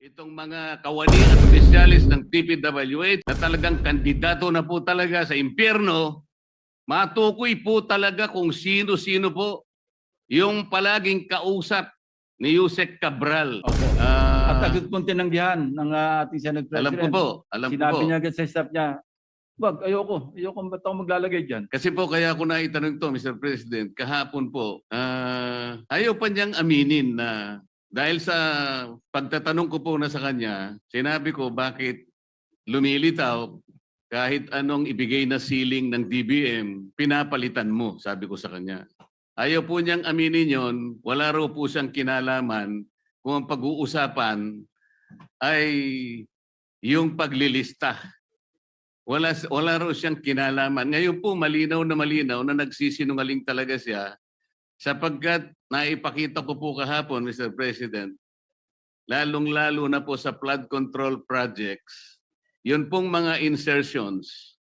Itong mga kawani at opisyalis ng TPWH na talagang kandidato na po talaga sa impyerno, matukoy po talaga kung sino-sino po yung palaging kausap ni Yusek Cabral. Opo. At agad pong tinanggihan ng ating Senate Alam ko President. po, alam ko po. Sinabi niya agad sa staff niya, wag, ayoko ba't ako maglalagay dyan? Kasi po kaya ako naitanong to, Mr. President, kahapon po, ayaw pa niyang aminin na dahil sa pagtatanong ko po na sa kanya, sinabi ko bakit lumilitaw kahit anong ibigay na ceiling ng DBM, pinapalitan mo, sabi ko sa kanya. Ayaw po niyang aminin yon, wala raw po siyang kinalaman kung ang pag-uusapan ay yung paglilista. Wala raw siyang kinalaman. Ngayon po malinaw na nagsisinungaling talaga siya sapagkat naipakita ko po kahapon, Mr. President, lalong-lalo na po sa flood control projects, yun pong mga insertions,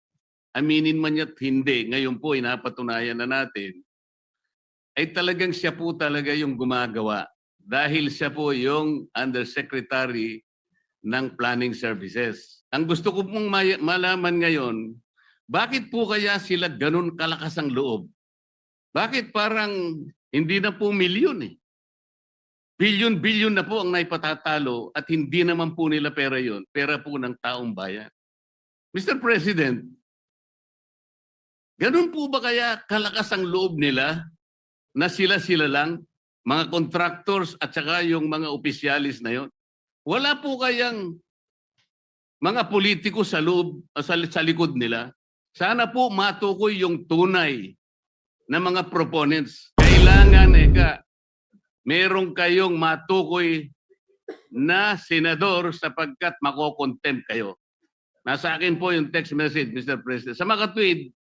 aminin man niya't hindi, ngayon po inapatunayan na natin, ay talagang siya po talaga yung gumagawa dahil siya po yung Undersecretary ng Planning Services. Ang gusto ko pong malaman ngayon, bakit po kaya sila ganun kalakas ang loob? Bakit parang hindi na po milyon eh? Bilyon-bilyon na po ang naipatatalo at hindi naman po nila pera yon, pera po ng taong bayan. Mr. President, ganun po ba kaya kalakas ang loob nila na sila-sila lang, mga contractors at saka yung mga opisyalis na yon? Wala po kayang mga politiko sa loob, sa likod nila? Sana po matukoy yung tunay na mga proponents. Kailangan, meron kayong matukoy na senador sapagkat makokontempt kayo. Nasa akin po yung text message, Mr. President. Sa mga tweet,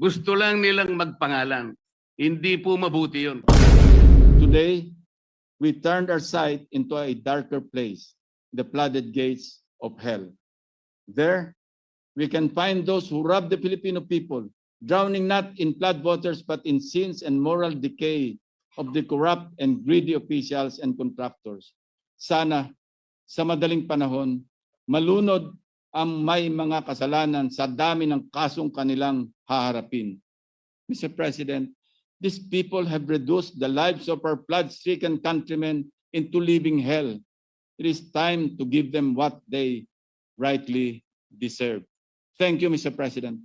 gusto lang nilang magpangalan. Hindi po mabuti yun. Today, we turned our sight into a darker place, the flooded gates of hell. There, we can find those who rob the Filipino people, drowning not in flood waters but in sins and moral decay of the corrupt and greedy officials and contractors. Sana, sa madaling panahon, malunod ang may mga kasalanan sa dami ng kasong kanilang haharapin. Mr. President, these people have reduced the lives of our flood-stricken countrymen into living hell. It is time to give them what they rightly deserve. Thank you, Mr. President.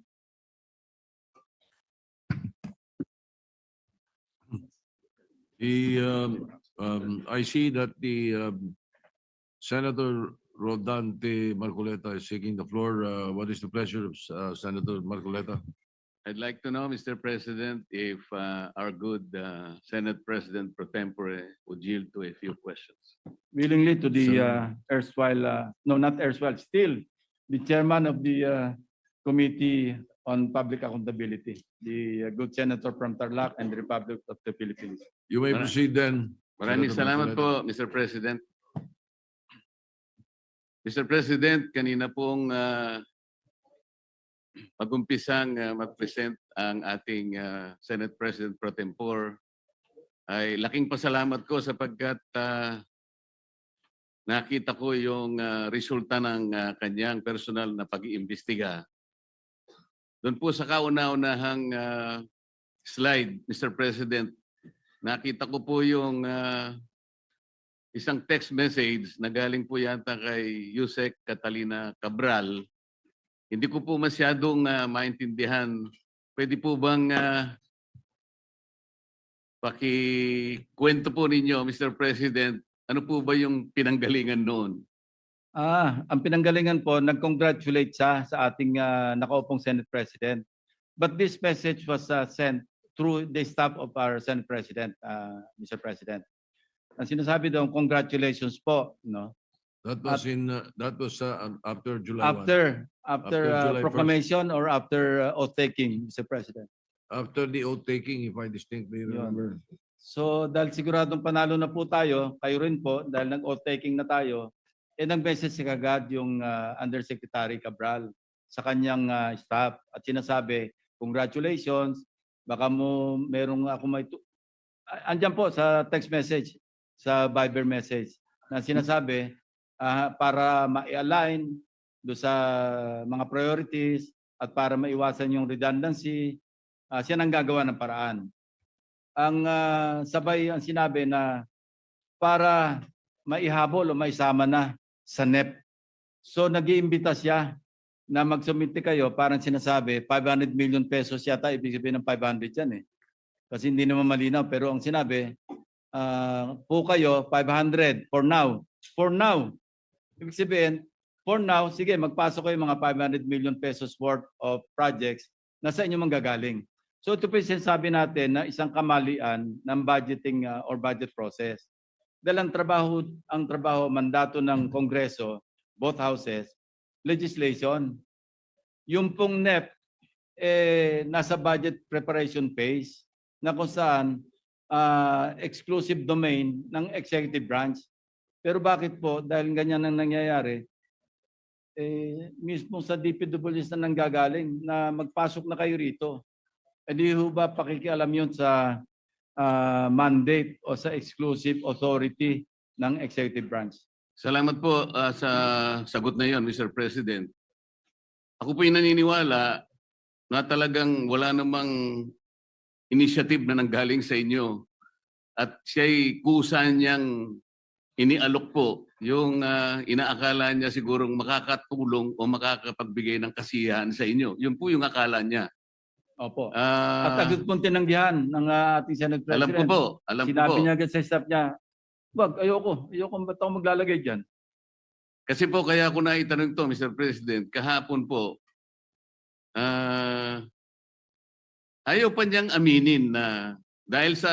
I see that the Senator Rodante Marcoleta is seeking the floor. What is the pleasure of Senator Marcoleta? I'd like to know, Mr. President, if our good Senate President pro tempore would yield to a few questions. Willingly to the erstwhile, no, not erstwhile, still the chairman of the Committee on Public Accountability, the good senator from Tarlac and the Republic of the Philippines. You may proceed then. Maraming Senator salamat Marcoleta. po, Mr. President. Mr. President, kanina pong mag-umpisang mag-present ang ating Senate President pro tempore, ay laking pasalamat ko sapagkat nakita ko yung resulta ng kanyang personal na pag-iimbestiga. Doon po sa kauna-unahang slide, Mr. President, nakita ko po yung isang text message na galing po yata kay Yusek Catalina Cabral. Hindi ko po masyadong maintindihan. Pwede po bang pakikwento po ninyo, Mr. President, ano po ba yung pinanggalingan noon? Ang pinanggalingan po, nag-congratulate siya sa ating nakaupong Senate President. But this message was sent through the staff of our Senate President, Mr. President. Ang sinasabi doon, congratulations po, no? That was after July 1. After July 1st. proclamation or after oath-taking, Mr. President. After the oath taking, if I distinctly remember. So dahil siguradong panalo na po tayo, kayo rin po, dahil nag-oath-taking na tayo, nag-message si kagad yung Undersecretary Cabral sa kanyang staff at sinasabi, congratulations, baka mo merong ako may... Andyan po sa text message, sa Viber message, na sinasabi, para ma-align do sa mga priorities at para maiwasan yung redundancy, siya nang gagawa ng paraan. Ang sabay ang sinabi na para maihabol o maisama na sa NEP. So nag-iimbita siya na magsumite kayo, parang sinasabi 500 million pesos yata, ibig sabihin ng 500 yan eh. Kasi hindi naman malinaw, pero ang sinabi, po kayo 500 for now. For now. Ibig sabihin, for now, sige, magpasok kayo mga 500 million pesos worth of projects na sa inyo manggagaling. So ito po yung sinasabi natin na isang kamalian ng budgeting or budget process. Dahil ang trabaho, mandato ng Kongreso, both houses, legislation. Yung pong NEP, nasa budget preparation phase na kung saan exclusive domain ng executive branch. Pero bakit po, dahil ganyan ang nangyayari, mismo sa DPWs na nanggagaling na magpasok na kayo rito. Hindi ho ba pakikialam yun sa mandate o sa exclusive authority ng executive branch? Salamat po sa sagot na yon, Mr. President. Ako po yung naniniwala na talagang wala namang initiative na nanggaling sa inyo at siya'y kusa niyang inialok po yung inaakala niya sigurong makakatulong o makakapagbigay ng kasiyahan sa inyo. Yun po yung akala niya. Opo. At agad pong tinanggihan ng ating Senate President. Alam ko po, alam ko Sinabi po. niya agad sa staff niya, wag, ayoko ba't ako maglalagay dyan? Kasi po kaya ako naitanong to, Mr. President, kahapon po, ayaw pa niyang aminin na dahil sa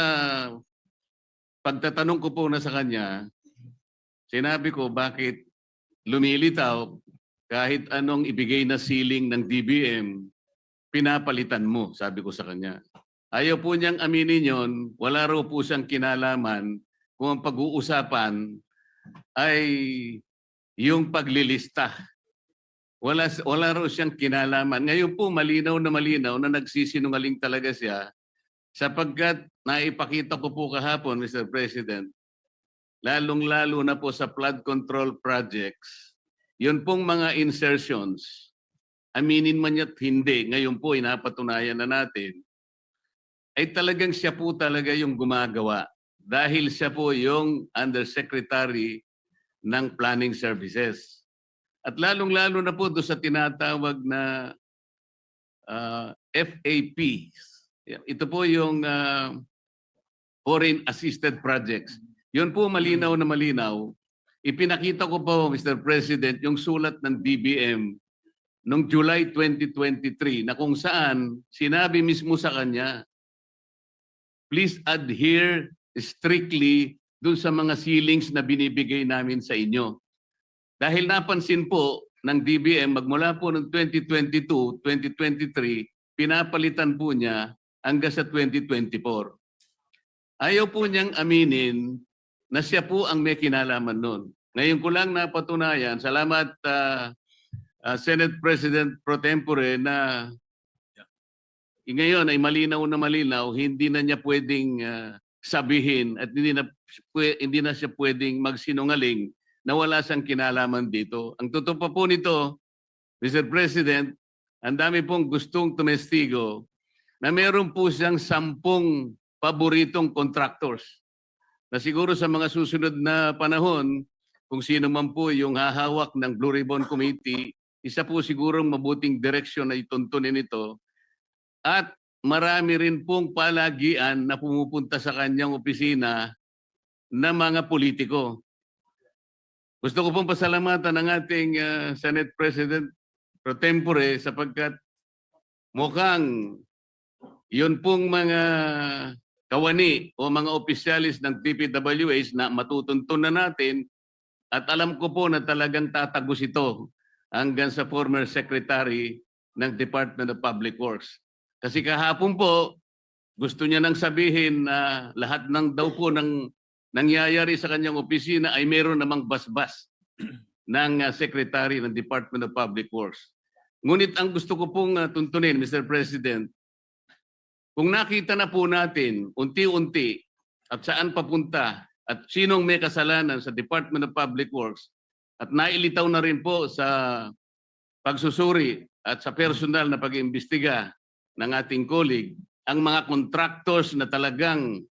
pagtatanong ko po na sa kanya, sinabi ko bakit lumilitaw kahit anong ibigay na ceiling ng DBM, pinapalitan mo, sabi ko sa kanya. Ayaw po niyang aminin yon, wala raw po siyang kinalaman kung ang pag-uusapan ay yung paglilista. Wala raw siyang kinalaman. Ngayon po malinaw na nagsisinungaling talaga siya sapagkat naipakita ko po kahapon, Mr. President, lalong-lalo na po sa flood control projects, yun pong mga insertions, aminin man niya't hindi, ngayon po inapatunayan na natin, ay talagang siya po talaga yung gumagawa dahil siya po yung Undersecretary ng Planning Services. At lalong-lalo na po doon sa tinatawag na FAP. Ito po yung Foreign Assisted Projects. Yun po malinaw na malinaw. Ipinakita ko po, Mr. President, yung sulat ng DBM noong July 2023 na kung saan sinabi mismo sa kanya, please adhere strictly dun sa mga ceilings na binibigay namin sa inyo. Dahil napansin po ng DBM magmula po noong 2022, 2023, pinapalitan po niya hanggang sa 2024. Ayaw po niyang aminin na siya po ang may kinalaman nun. Ngayon ko lang napatunayan, salamat Senate President Pro Tempore na ngayon ay malinaw na malinaw, hindi na niya pwedeng sabihin at hindi na siya pwedeng magsinungaling na wala siyang kinalaman dito. Ang totoo pa po nito, Mr. President, ang dami pong gustong tumestigo na meron po siyang 10 paboritong contractors na siguro sa mga susunod na panahon, kung sino man po yung hahawak ng Blue Ribbon Committee, isa po sigurong mabuting direksyon na ituntunin ito. At marami rin pong palagian na pumupunta sa kanyang opisina na mga politiko. Gusto ko pong pasalamatan ng ating Senate President Pro Tempore sapagkat mukhang yun pong mga kawani o mga opisyalis ng DPWH na matutuntun na natin at alam ko po na talagang tatagos ito hanggang sa former Secretary ng Department of Public Works. Kasi kahapon po, gusto niya nang sabihin na lahat ng daw po ng nangyayari sa kanyang opisina ay meron namang basbas ng Secretary ng Department of Public Works. Ngunit ang gusto ko pong tuntunin, Mr. President, kung nakita na po natin unti-unti at saan papunta at sinong may kasalanan sa Department of Public Works at nailitaw na rin po sa pagsusuri at sa personal na pag-iimbestiga ng ating colleague ang mga contractors na talagang,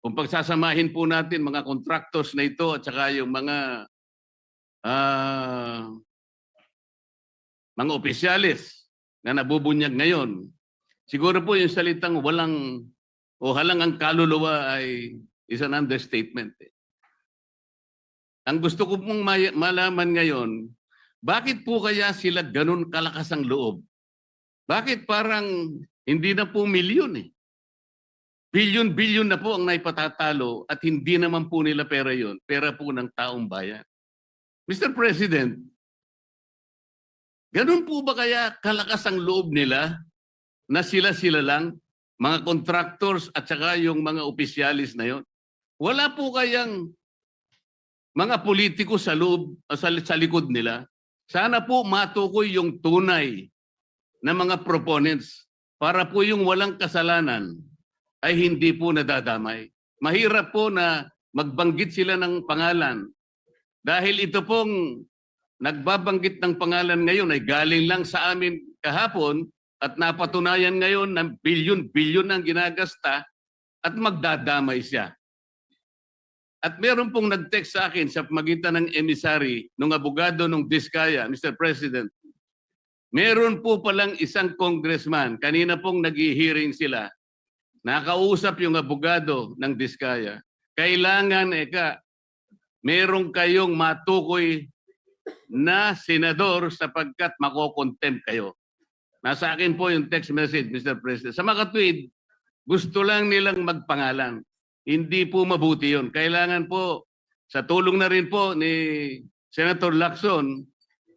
kung pagsasamahin po natin mga contractors na ito at saka yung mga opisyalis na nabubunyag ngayon, siguro po yung salitang walang o halang ang kaluluwa ay is an understatement. Ang gusto ko pong malaman ngayon, bakit po kaya sila ganun kalakas ang loob? Bakit parang hindi na po milyon eh? Bilyon-bilyon na po ang naipatatalo at hindi naman po nila pera yon, pera po ng taong bayan. Mr. President, ganun po ba kaya kalakas ang loob nila na sila-sila lang, mga contractors at saka yung mga opisyalis na yon? Wala po kayang mga politiko sa loob, sa likod nila? Sana po matukoy yung tunay na mga proponents para po yung walang kasalanan ay hindi po nadadamay. Mahirap po na magbanggit sila ng pangalan dahil ito pong nagbabanggit ng pangalan ngayon ay galing lang sa amin kahapon at napatunayan ngayon ng bilyon-bilyon ang ginagasta at magdadamay siya. At meron pong nag-text sa akin sa magitan ng emissary ng abogado ng Diskaya, Mr. President. Meron po palang isang congressman, kanina pong nag-hearing sila, nakausap yung abogado ng Diskaya. Kailangan, meron kayong matukoy na senador sapagkat makokontempt kayo. Nasa akin po yung text message, Mr. President. Sa mga tweet, gusto lang nilang magpangalan. Hindi po mabuti yun. Kailangan po, sa tulong na rin po ni Senator Lacson,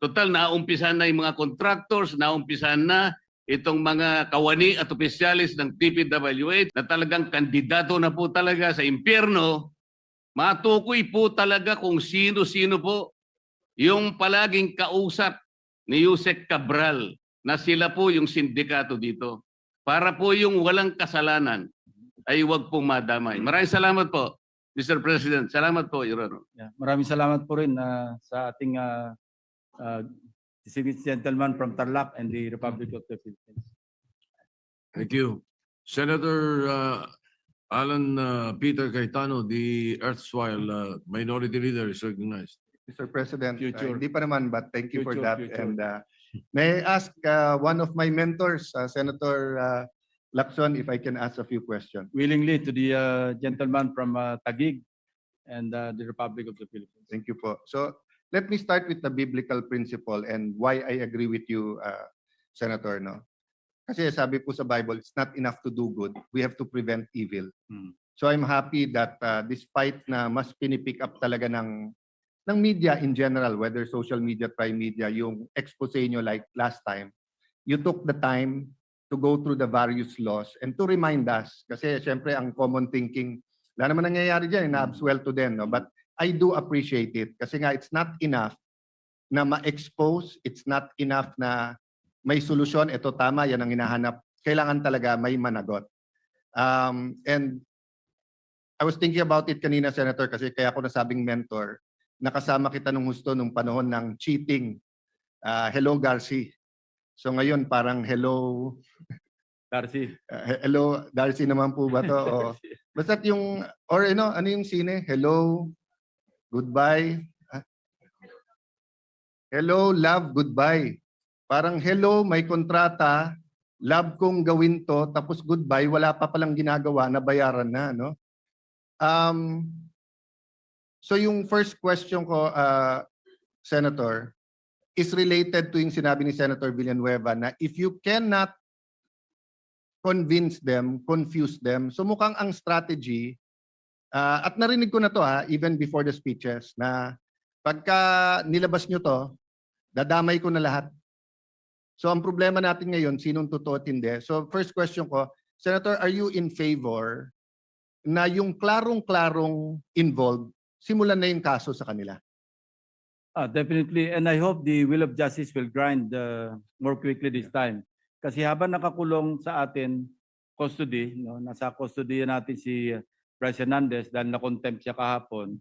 total naumpisan na yung mga contractors, naumpisan na itong mga kawani at opisyalis ng DPWH na talagang kandidato na po talaga sa impyerno. Matukoy po talaga kung sino-sino po yung palaging kausap ni Yusek Cabral na sila po yung sindikato dito. Para po yung walang kasalanan ay huwag pong madamay. Maraming salamat po, Mr. President. Salamat po, Your Honor. Yeah, maraming salamat po rin sa ating distinguished gentleman from Tarlac and the Republic of the Philippines. Thank you. Senator Alan Peter Cayetano, the erstwhile Minority Leader, is recognized. Mr. President, Future. hindi pa naman, but thank you for Future, that. future. And may I ask one of my mentors, Senator Lacson, if I can ask a few questions. Willingly to the gentleman from Taguig and the Republic of the Philippines. Thank you po. So let me start with the biblical principle and why I agree with you, Senator. No? Kasi sabi po sa Bible, it's not enough to do good. We have to prevent evil. So I'm happy that despite na mas pinipick up talaga ng media in general, whether social media, prime media, yung expose nyo like last time, you took the time to go through the various laws and to remind us. Kasi syempre ang common thinking, wala naman nangyayari dyan, na-absuelto din. No? But I do appreciate it. Kasi nga, it's not enough na ma-expose. It's not enough na may solusyon. Ito tama, yan ang hinahanap. Kailangan talaga may managot. And I was thinking about it kanina, Senator, kasi kaya ako nasabing mentor. Nakasama kita nung husto nung panahon ng cheating. Hello, Garci. So ngayon parang hello. Darcy. Hello, Darcy naman po ba to? O, basta yung, or ano yung sine? Hello, goodbye. Hello, love, goodbye. Parang hello, may kontrata, love kong gawin to, tapos goodbye, wala pa palang ginagawa, nabayaran na, no? So yung first question ko, Senator, is related to yung sinabi ni Senator Villanueva na if you cannot convince them, confuse them, so mukhang ang strategy, at narinig ko na to even before the speeches, na pagka nilabas nyo to, dadamay ko na lahat. So ang problema natin ngayon, sinong totoo at hindi. So first question ko, Senator, are you in favor na yung klarong-klarong involved, simulan na yung kaso sa kanila? Definitely, and I hope the will of justice will grind more quickly this time. Kasi habang nakakulong sa atin, custody, no, nasa custody natin si Bryce Hernandez dahil na-contempt siya kahapon,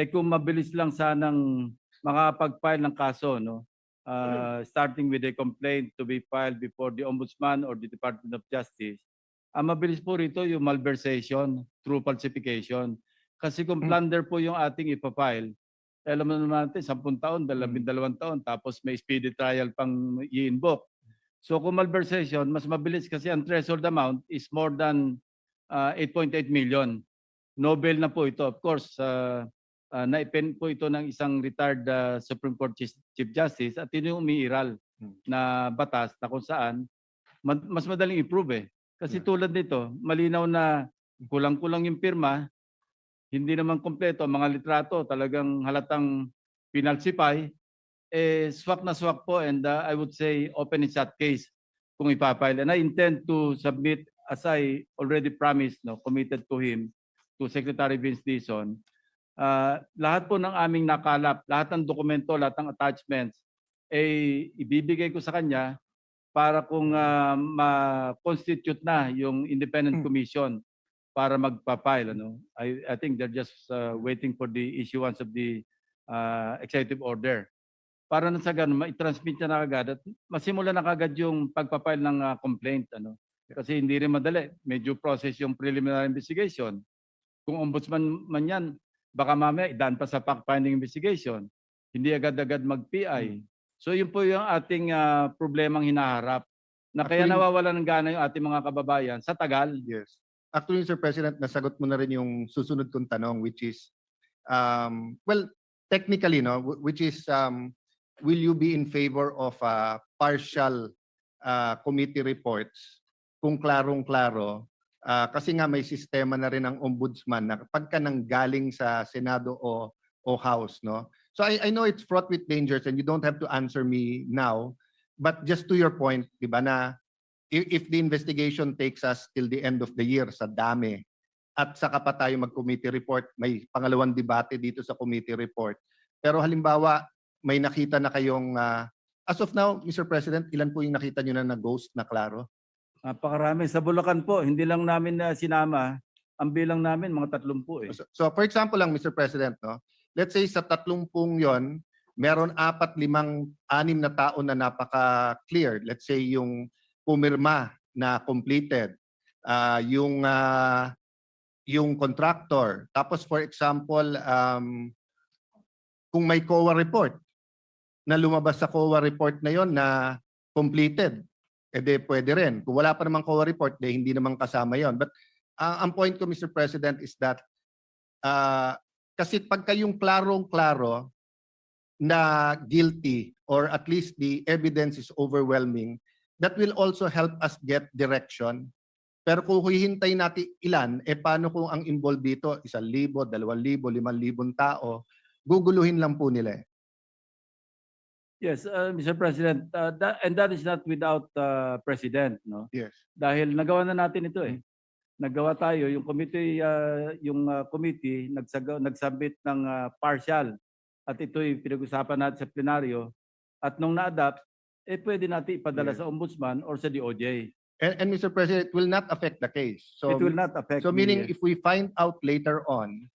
kung mabilis lang sanang makapag-file ng kaso, no? Starting with a complaint to be filed before the Ombudsman or the Department of Justice, ang mabilis po rito yung malversation through falsification. Kasi kung plunder po yung ating ipafile, alam mo naman natin, 10 taon, 12 taon, tapos may speedy trial pang i-invoke. So kung malversation, mas mabilis kasi ang threshold amount is more than 8.8 million. No bail na po ito. Of course, naipen po ito ng isang retired Supreme Court Chief Justice at yun yung umiiral na batas na kung saan mas madaling i-prove eh. Kasi tulad nito, malinaw na kulang-kulang yung pirma, hindi naman kompleto, mga litrato talagang halatang pinalsify, swak na swak po and I would say open and shut case kung ipapile. And I intend to submit, as I already promised, no, committed to him, to Secretary Vince Dizon, lahat po ng aming nakalap, lahat ng dokumento, lahat ng attachments, ibibigay ko sa kanya para kung ma-constitute na yung independent commission para magpa-file. Ano? I think they're just waiting for the issuance of the executive order. Para na sa ganun, ma-transmit niya na agad at masimula na kagad yung pagpa-file ng complaint. Ano? Kasi hindi rin madali. Medyo process yung preliminary investigation. Kung ombudsman man yan, baka mamaya idaan pa sa fact-finding investigation. Hindi agad-agad mag-PI. So yun po yung ating problemang hinaharap. Na kaya Actually, nawawalan ng gana yung ating mga kababayan sa tagal. Yes. Actually, Mr. President, nasagot mo na rin yung susunod kong tanong, which is, well, technically, no, which is, will you be in favor of partial committee reports kung klarong-klaro? Kasi nga may sistema na rin ang ombudsman na pagka nanggaling sa Senado o House, no? So I know it's fraught with dangers and you don't have to answer me now, but just to your point, di ba, na if the investigation takes us till the end of the year sa dami at saka pa tayo mag-committee report, may pangalawang debate dito sa committee report. Pero halimbawa, may nakita na kayong, as of now, Mr. President, ilan po yung nakita nyo na ghost na klaro? Napakarami. Sa Bulacan po, hindi lang namin sinama. Ang bilang namin, mga 30 eh. So for example lang, Mr. President, no? Let's say sa 30 yon, meron 4, 5, 6 na tao na napaka-clear. Let's say yung pumirma na completed, yung contractor. Tapos for example, kung may COA report na lumabas sa COA report na yon na completed, edi pwede rin. Kung wala pa namang COA report, hindi naman kasama yon. But ang point ko, Mr. President, is that kasi pagka yung klarong-klaro na guilty or at least the evidence is overwhelming, that will also help us get direction. Pero kung hihintay natin ilan, paano kung ang involved dito, 1,000, 2,000, 5,000 tao, guguluhin lang po nila. Yes, Mr. President, that is not without President, no? Yes. Dahil nagawa na natin ito eh. Nagawa tayo, yung committee, nagsubmit ng partial at ito'y pinag-usapan natin sa plenaryo at nung na-adapt, pwede natin ipadala sa Ombudsman or sa DOJ. And Mr. President, it will not affect the case. So, It will not affect so meaning if we find out later on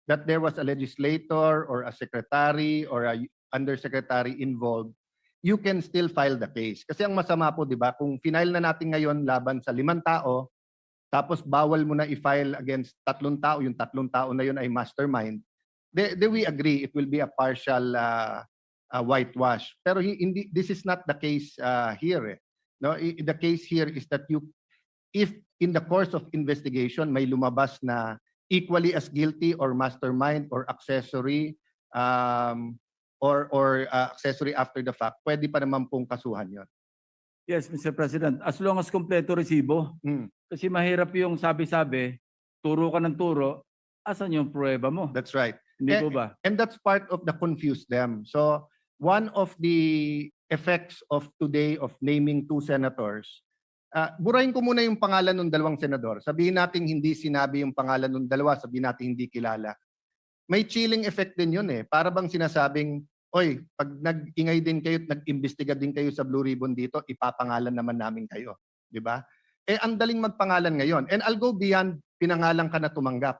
that there was a legislator or a secretary or a undersecretary involved, you can still file the case. Kasi ang masama po, di ba, kung final na natin ngayon laban sa 5 tao, tapos bawal mo na i-file against 3 tao, yung 3 tao na yun ay mastermind, then we agree it will be a partial whitewash. Pero hindi, this is not the case here. No, the case here is that if in the course of investigation may lumabas na equally as guilty or mastermind or accessory or accessory after the fact, pwede pa naman pong kasuhan yon. Yes, Mr. President. As long as kompleto resibo. Kasi mahirap yung sabi-sabi, turo ka ng turo, asan yung pruweba mo? That's right. Hindi po ba? And that's part of the confuse them. So one of the effects of today of naming 2 senators, burahin ko muna yung pangalan ng 2 senador. Sabihin natin hindi sinabi yung pangalan ng 2, sabihin natin hindi kilala. May chilling effect din yun eh. Para bang sinasabing, oy, pag nag-ingay din kayo at nag-imbestiga din kayo sa Blue Ribbon dito, ipapangalan naman namin kayo. Di ba? Ang daling magpangalan ngayon. And I'll go beyond pinangalan ka na tumanggap.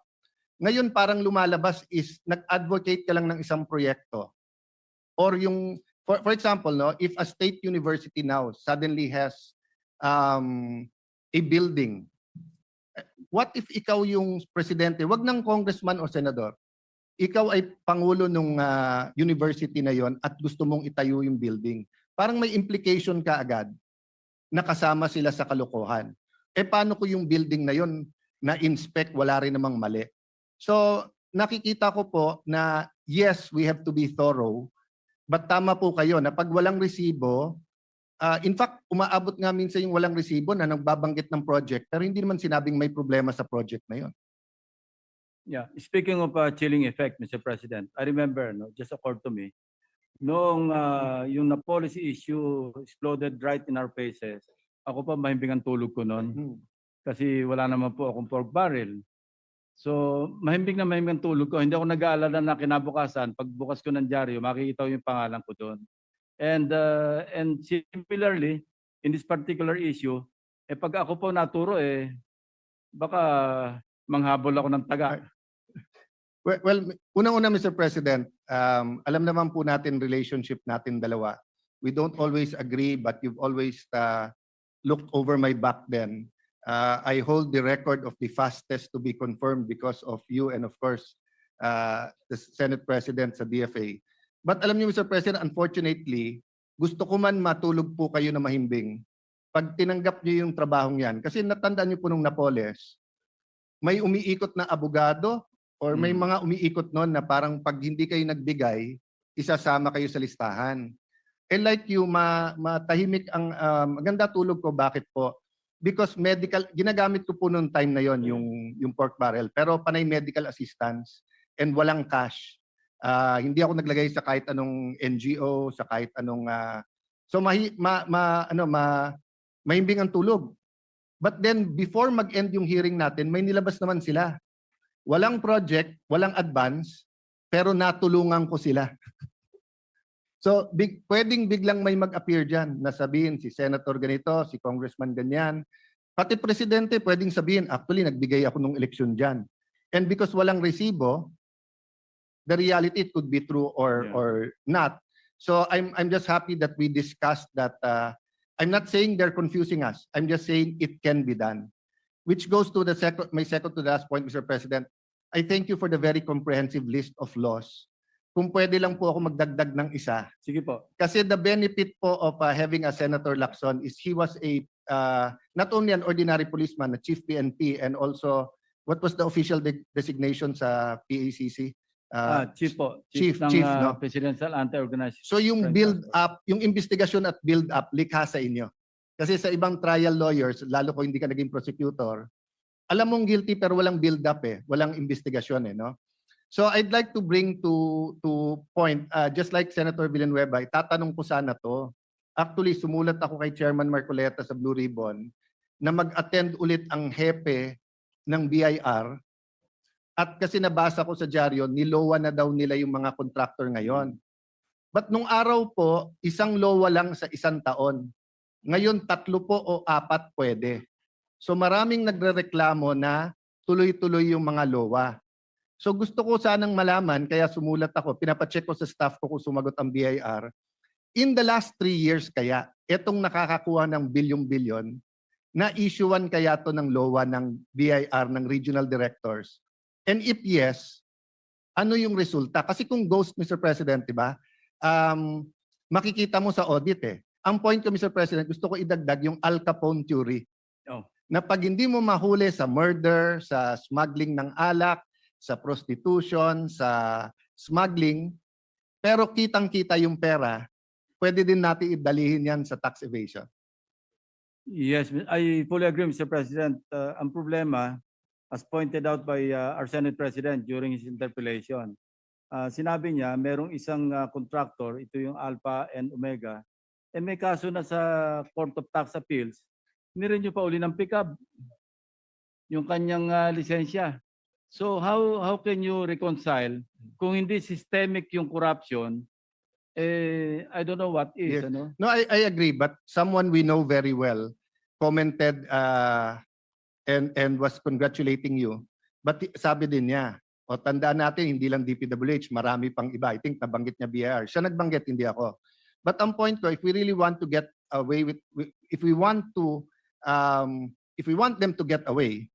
Ngayon parang lumalabas is nag-advocate ka lang ng isang proyekto. Or yung, for example, no, if a state university now suddenly has a building, what if ikaw yung presidente, wag ng congressman o senador, ikaw ay pangulo ng university na yon at gusto mong itayo yung building. Parang may implication ka agad na kasama sila sa kalokohan. Eh paano ko yung building na yon na-inspect, wala rin namang mali. So nakikita ko po na yes, we have to be thorough, but tama po kayo na pag walang resibo, in fact, umaabot nga minsan yung walang resibo na nagbabanggit ng project pero hindi naman sinabing may problema sa project na yon. Yeah, speaking of chilling effect, Mr. President, I remember, no, just occurred to me, noong yung na policy issue exploded right in our faces, ako pa mahimbing ang tulog ko noon kasi wala naman po akong pork barrel. So, mahimbing ang tulog ko. Hindi ako nag-aalala na kinabukasan, pagbukas ko ng dyaryo, makikita ko yung pangalan ko doon. And similarly, in this particular issue, pag ako po naturo, baka manghabol ako ng taga. Well, unang-una, Mr. President, alam naman po natin relationship natin dalawa. We don't always agree, but you've always looked over my back then. I hold the record of the fastest to be confirmed because of you and of course, the Senate President sa DFA. But alam niyo, Mr. President, unfortunately, gusto ko man matulog po kayo na mahimbing pag tinanggap niyo yung trabahong yan. Kasi natandaan niyo po nung Napoles, may umiikot na abogado or may mga umiikot noon na parang pag hindi kayo nagbigay, isasama kayo sa listahan. And like you, matahimik ang maganda tulog ko. Bakit po? Because medical, ginagamit ko po noong time na yon yung pork barrel. Pero panay medical assistance and walang cash. Hindi ako naglagay sa kahit anong NGO, sa kahit anong... so mahimbing ang tulog. But then before mag-end yung hearing natin, may nilabas naman sila. Walang project, walang advance, pero natulungan ko sila. So pwedeng biglang may mag-appear dyan na sabihin si Senator ganito, si Congressman ganyan. Pati Presidente pwedeng sabihin, actually nagbigay ako nung eleksyon dyan. And because walang resibo, the reality it could be true or not. So I'm just happy that we discussed that. I'm not saying they're confusing us. I'm just saying it can be done. Which goes to my second to the last point, Mr. President. I thank you for the very comprehensive list of laws. Kung pwede lang po ako magdagdag ng isa. Sige po. Kasi the benefit po of having a Senator Lacson is he was a not only an ordinary policeman, a chief PNP, and also what was the official designation sa PACC? Chief po. Chief, ng no? Presidential Anti-Organized. So yung build up, yung investigasyon at build up, likha sa inyo. Kasi sa ibang trial lawyers, lalo kung hindi ka naging prosecutor, alam mong guilty pero walang build up walang investigasyon no? So I'd like to bring to point, just like Senator Villanueva, tatanong ko sana to. Actually, sumulat ako kay Chairman Marcoleta sa Blue Ribbon na mag-attend ulit ang hepe ng BIR. At kasi nabasa ko sa dyaryo, nilowa na daw nila yung mga contractor ngayon. But nung araw po, isang lowa lang sa isang taon. Ngayon, 3 po o 4 pwede. So maraming nagrereklamo na tuloy-tuloy yung mga lowa. So gusto ko sanang malaman, kaya sumulat ako, pinapacheck ko sa staff ko kung sumagot ang BIR. In the last 3 years kaya, etong nakakakuha ng bilyon-bilyon, na-issuean kaya to ng lowa ng BIR, ng regional directors? And if yes, ano yung resulta? Kasi kung ghost, Mr. President, di ba? Makikita mo sa audit Ang point ko, Mr. President, gusto ko idagdag yung Al Capone theory. Oh. Na pag hindi mo mahuli sa murder, sa smuggling ng alak, sa prostitution, sa smuggling, pero kitang-kita yung pera, pwede din natin idalihin yan sa tax evasion. Yes, I fully agree, Mr. President. Ang problema, as pointed out by our Senate President during his interpellation, sinabi niya merong isang contractor, ito yung Alpha and Omega, may kaso na sa Court of Tax Appeals, nirenew pa uli ng pickup yung kanyang lisensya. So how can you reconcile kung hindi systemic yung corruption? I don't know what is. Yes. Ano? No, I agree, but someone we know very well commented and was congratulating you. But sabi din niya, O tandaan natin, hindi lang DPWH, marami pang iba. I think nabanggit niya BIR. Siya nagbanggit, hindi ako. But ang point ko, if we really want to get away if we want them to get away,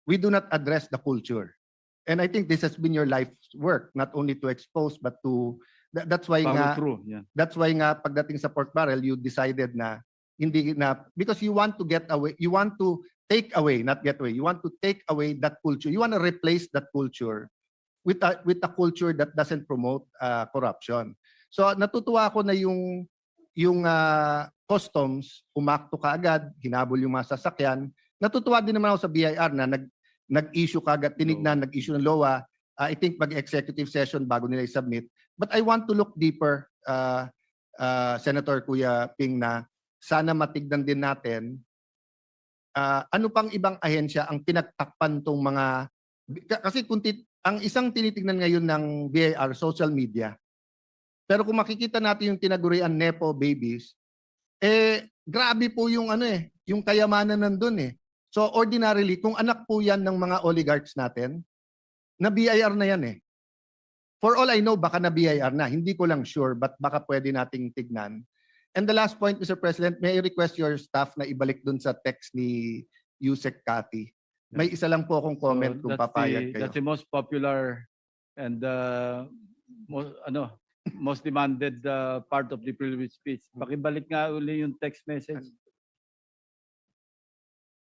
we do not address the culture. And I think this has been your life's work, not only to expose, but to, that's why Follow nga, through. Yeah. that's why nga pagdating sa pork barrel, you decided na hindi na, because you want to get away, you want to take away, not get away, you want to take away that culture. You want to replace that culture with a culture that doesn't promote corruption. So natutuwa ako na yung customs umakto kaagad, hinabol yung mga sasakyan. Natutuwa din naman ako sa BIR na nag-issue kaagad, tinignan, nag-issue ng LOA. I think mag-executive session bago nila i-submit. But I want to look deeper, Senator Kuya Ping, na sana matignan din natin ano pang ibang ahensya ang pinagtakpan tong mga, kasi ang isang tinitignan ngayon ng BIR, social media. Pero kung makikita natin yung tinagurian Nepo babies, grabe po yung yung kayamanan nandun eh. So ordinarily, kung anak po yan ng mga oligarchs natin, na BIR na yan eh. For all I know, baka na BIR na. Hindi ko lang sure, but baka pwede nating tignan. And the last point, Mr. President, may I request your staff na ibalik dun sa text ni Yusek Kati. May isa lang po akong comment So kung that's papayag kayo. That's the most popular and most demanded part of the privilege speech. Pakibalik nga uli yung text message.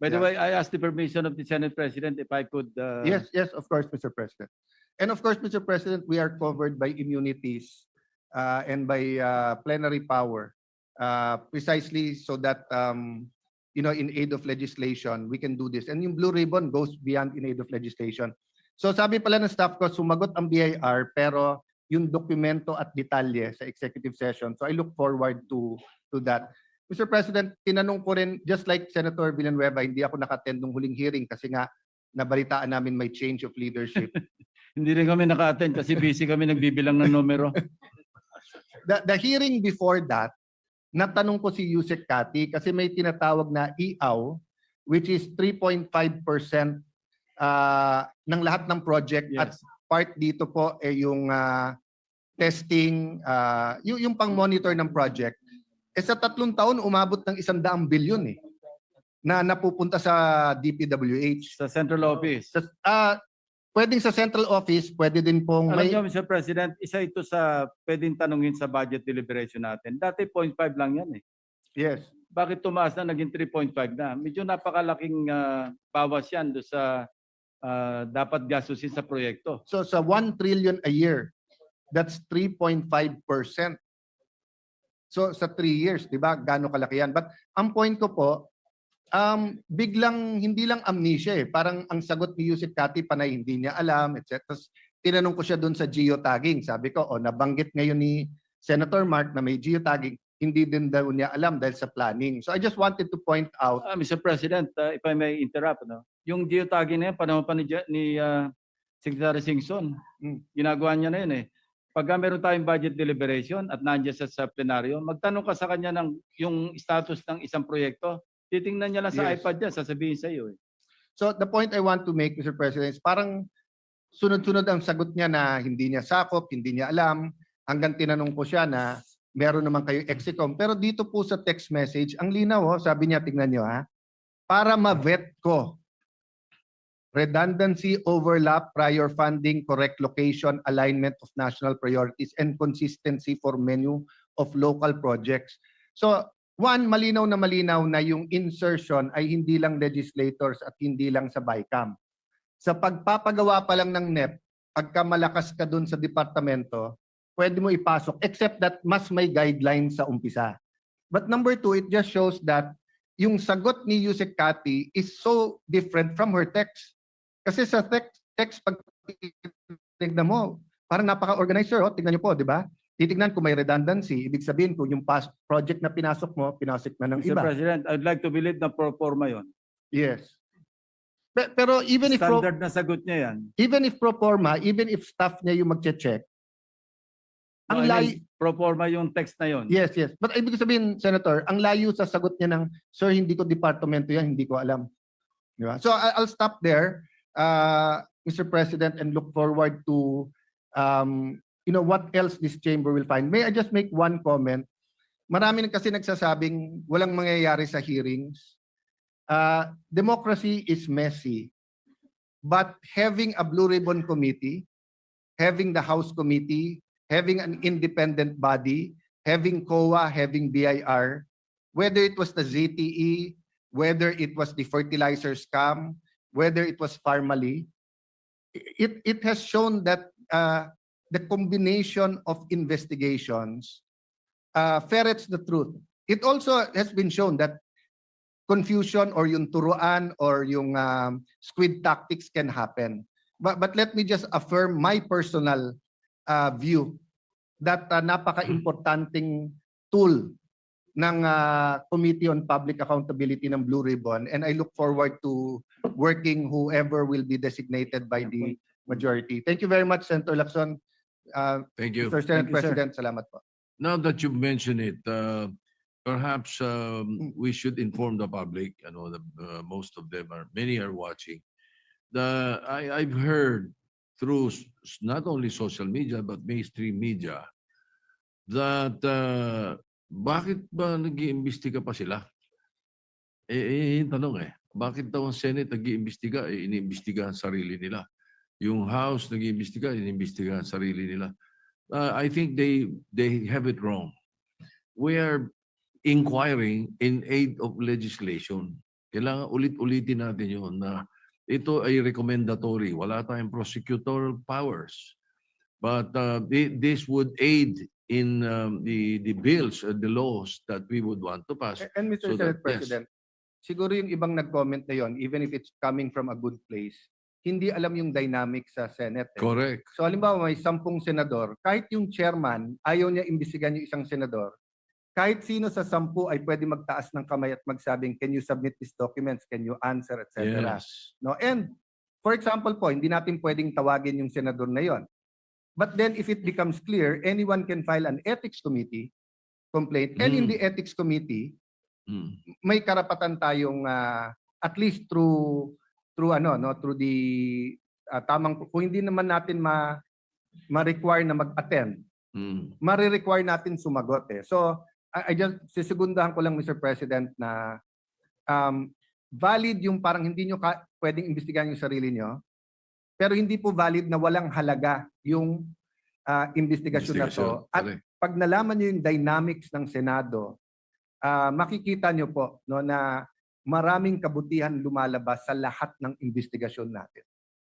By the Yeah. way, I asked the permission of the Senate President if I could. Yes, of course, Mr. President. And of course, Mr. President, we are covered by immunities and by plenary power, precisely so that, in aid of legislation, we can do this. And yung blue ribbon goes beyond in aid of legislation. So sabi pala ng staff ko, sumagot ang BIR, pero yung dokumento at detalye sa executive session. So I look forward to that. Mr. President, tinanong ko rin, just like Senator Villanueva, hindi ako naka-attend ng huling hearing kasi nga nabalitaan namin may change of leadership. Hindi rin kami naka-attend kasi busy kami nagbibilang ng numero. The hearing before that, natanong ko si Yusek Kati kasi may tinatawag na IAW, which is 3.5% ng lahat ng project at Yes. part dito po yung testing, yung pang-monitor ng project. Sa 3 taon, umabot ng 100 bilyon na napupunta sa DPWH. Sa central office. Pwedeng sa central office, pwede din pong Alam may... niyo, Mr. President, isa ito sa pwedeng tanungin sa budget deliberation natin. Dati 0.5 lang yan eh. Yes. Bakit tumaas na naging 3.5 na? Medyo napakalaking bawas yan do sa dapat gastusin sa proyekto. So sa 1 trillion a year, that's 3.5%. So sa 3 years, di ba? Gaano kalaki yan? But ang point ko po, biglang, hindi lang amnesia eh. Parang ang sagot ni Yusek Kati, panay hindi niya alam, etc. Tapos tinanong ko siya doon sa geotagging. Sabi ko, nabanggit ngayon ni Senator Mark na may geotagging. Hindi din daw niya alam dahil sa planning. So I just wanted to point out. Mr. President, if I may interrupt, yung geotagging na yan, panahon pa ni Secretary Singson, ginagawa niya na yun eh. Pagka meron tayong budget deliberation at nandiyan sa plenaryo, magtanong ka sa kanya ng yung status ng isang proyekto, titingnan niya lang sa Yes. iPad niya, sasabihin sa iyo eh. So the point I want to make, Mr. President, is parang sunod-sunod ang sagot niya na hindi niya sakop, hindi niya alam, hanggang tinanong ko siya na meron naman kayo execom. Pero dito po sa text message, ang linaw, sabi niya, tingnan niyo para ma-vet ko. Redundancy, overlap, prior funding, correct location, alignment of national priorities, and consistency for menu of local projects. So, one, malinaw na yung insertion ay hindi lang legislators at hindi lang sa BICAM. Sa pagpapagawa pa lang ng NEP, pagka malakas ka dun sa departamento, pwede mo ipasok, except that mas may guidelines sa umpisa. But number 2, it just shows that yung sagot ni Yusek Kati is so different from her text. Kasi sa text pag tignan mo, parang napaka-organizer. Tignan niyo po, di ba? Titignan kung may redundancy. Ibig sabihin kung yung past project na pinasok mo, pinasok na ng Mr. iba. President, I'd like to believe na pro forma yun. Yes. Pero even if Standard na sagot niya yan. even if pro forma, even if staff niya yung magche-check, ang layo, Pro forma yung text na yun. yes. But ibig sabihin, Senator, ang layo sa sagot niya ng, sir, hindi ko departamento yan, hindi ko alam. Di ba? So I'll stop there. Mr. President, and look forward to what else this chamber will find. May I just make one comment? Marami kasi nagsasabing walang mangyayari sa hearings. Democracy is messy. But having a Blue Ribbon Committee, having the House Committee, having an independent body, having COA, having BIR, whether it was the ZTE, whether it was the fertilizer scam, whether it was Pharmally, it has shown that the combination of investigations ferrets the truth. It also has been shown that confusion or yung turuan or yung squid tactics can happen. But let me just affirm my personal view that napaka-importanting tool ng Committee on Public Accountability ng Blue Ribbon, and I look forward to working whoever will be designated by the majority. Thank you very much, Senator Lacson. Thank you. Mr. Senate Thank you, sir. President, salamat po. Now that you've mentioned it, perhaps we should inform the public. I know that most of them many are watching. I've heard through not only social media but mainstream media that bakit ba nag-iimbestiga pa sila? Yung tanong bakit daw ang Senate nag-iimbestiga? Iniimbestiga ang sarili nila. Yung House nag-iimbestiga, iniimbestiga ang sarili nila. I think they have it wrong. We are inquiring in aid of legislation. Kailangan ulit-ulitin natin yun na ito ay recommendatory. Wala tayong prosecutorial powers. But this would aid in the bills and the laws that we would want to pass. And Mr. So that- Senate President, siguro yung ibang nag-comment na yon, even if it's coming from a good place, hindi alam yung dynamics sa Senate. Correct. So halimbawa may 10 senador, kahit yung chairman ayaw niya imbestigahan yung isang senador, kahit sino sa 10 ay pwede magtaas ng kamay at magsabing, can you submit these documents, can you answer, etc. Yes. No? And for example po, hindi natin pwedeng tawagin yung senador na yon. But then if it becomes clear, anyone can file an ethics committee complaint. And in the ethics committee, may karapatan tayong at least through the tamang, kung hindi naman natin ma-require na mag-attend, ma-require natin sumagot So I just sisigundahan ko lang, Mr. President, na valid yung parang hindi nyo pwedeng imbestigahan yung sarili nyo, pero hindi po valid na walang halaga yung investigasyon na to. At Correct. pag nalaman nyo yung dynamics ng Senado, makikita nyo po na maraming kabutihan lumalabas sa lahat ng investigasyon natin.